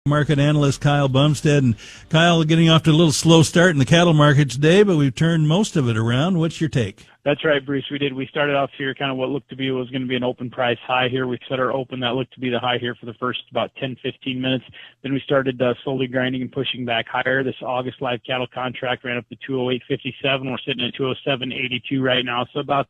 Market analyst Kyle Bumsted. And Kyle, getting off to a little slow start in the cattle market today, but we've turned most of it around. What's your take? That's right, Bruce. We did. We started off here kind of what looked to be was going to be an open price high here. We set our open. That looked to be the high here for the first about 10, 15 minutes. Then we started slowly grinding and pushing back higher. This August live cattle contract ran up to 208.57. We're sitting at 207.82 right now. So about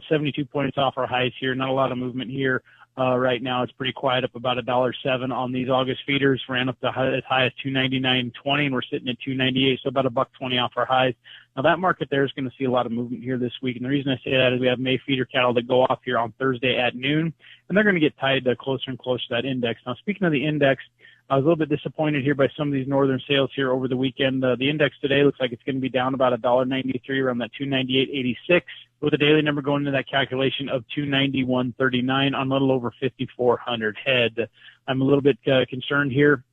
72 points off our highs here. Not a lot of movement here. Right now it's pretty quiet, up about $1.07 on these August feeders. Ran up to as high as 299.20, and we're sitting at 298, so about $1.20 off our highs. Now that market there is going to see a lot of movement here this week, and the reason I say that is we have May feeder cattle that go off here on Thursday at noon, and they're going to get tied closer and closer to that index. Now speaking of the index, I was a little bit disappointed here by some of these northern sales here over the weekend. The index today looks like it's going to be down about $1.93, around that 298.86, with a daily number going into that calculation of 291.39 on a little over 5,400 head. I'm a little bit concerned here.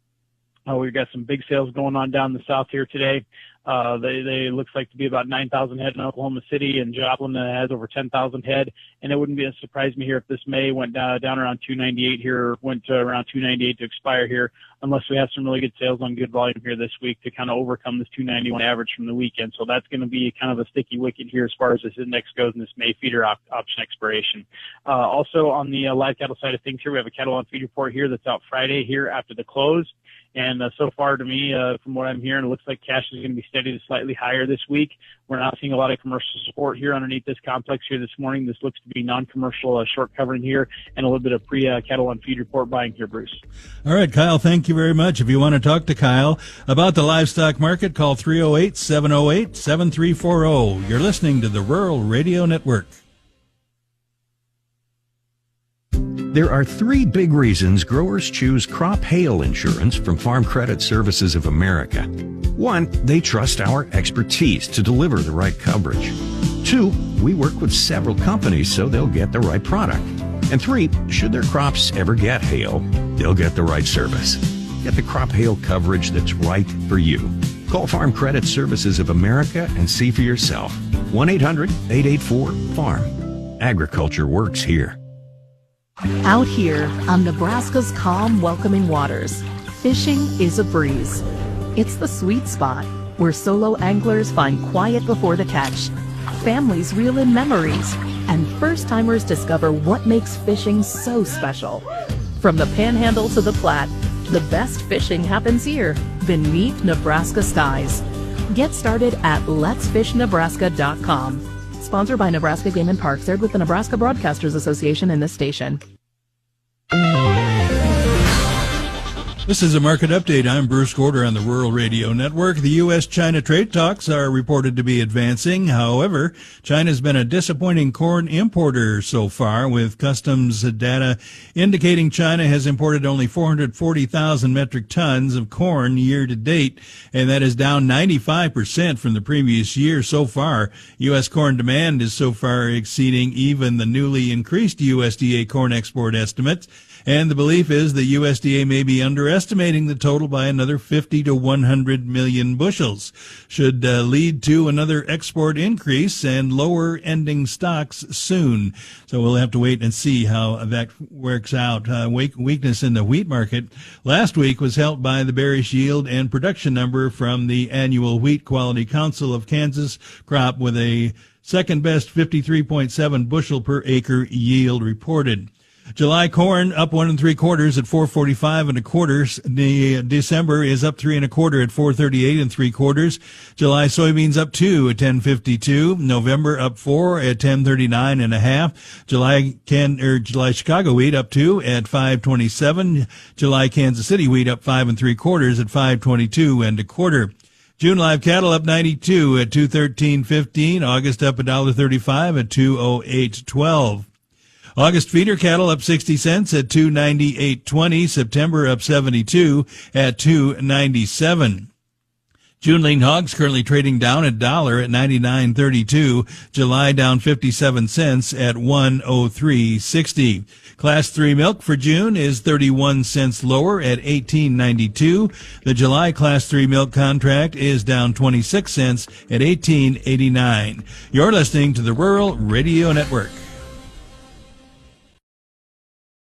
We've got some big sales going on down the south here today. They looks like to be about 9,000 head in Oklahoma City, and Joplin has over 10,000 head. And it wouldn't be a surprise me here if this May went down around 298 here, went to around 298 to expire here, unless we have some really good sales on good volume here this week to kind of overcome this 291 average from the weekend. So that's going to be kind of a sticky wicket here as far as this index goes in this May feeder option expiration. Also on the live cattle side of things here, we have a cattle on feed report here that's out Friday here after the close. And so far to me, from what I'm hearing, it looks like cash is going to be steady to slightly higher this week. We're not seeing a lot of commercial support here underneath this complex here this morning. This looks to be non-commercial short covering here and a little bit of cattle on feed report buying here, Bruce. All right, Kyle, thank you very much. If you want to talk to Kyle about the livestock market, call 308-708-7340. You're listening to the Rural Radio Network. There are three big reasons growers choose crop hail insurance from Farm Credit Services of America. One, they trust our expertise to deliver the right coverage. Two, we work with several companies so they'll get the right product. And three, should their crops ever get hail, they'll get the right service. Get the crop hail coverage that's right for you. Call Farm Credit Services of America and see for yourself. 1-800-884-FARM. Agriculture works here. Out here on Nebraska's calm, welcoming waters, fishing is a breeze. It's the sweet spot where solo anglers find quiet before the catch, families reel in memories, and first-timers discover what makes fishing so special. From the Panhandle to the Platte, the best fishing happens here, beneath Nebraska skies. Get started at letsfishnebraska.com. Sponsored by Nebraska Game and Parks, aired with the Nebraska Broadcasters Association and this station. This is a market update. I'm Bruce Gorder on the Rural Radio Network. The U.S.-China trade talks are reported to be advancing. However, China's been a disappointing corn importer so far, with customs data indicating China has imported only 440,000 metric tons of corn year to date, and that is down 95% from the previous year so far. U.S. corn demand is so far exceeding even the newly increased USDA corn export estimates. And the belief is the USDA may be underestimating the total by another 50 to 100 million bushels. Should lead to another export increase and lower ending stocks soon. So we'll have to wait and see how that works out. Weakness in the wheat market last week was helped by the bearish yield and production number from the annual Wheat Quality Council of Kansas crop, with a second best 53.7 bushel per acre yield reported. July corn up 1 3/4 at 445 1/4. The December is up 3 1/4 at 438 3/4. July soybeans up 2 at 1052. November up 4 at 1039 1/2. July Chicago wheat up 2 at 527. July Kansas City wheat up 5 3/4 at 522 1/4. June live cattle up 92 at 213.15. August up $1.35 at 208.12. August feeder cattle up 60 cents at 298.20. September up 72 at 297. June lean hogs currently trading down $1 at 99.32. July down 57 cents at 103.60. Class 3 milk for June is 31 cents lower at 18.92. The July Class 3 milk contract is down 26 cents at 18.89. You're listening to the Rural Radio Network.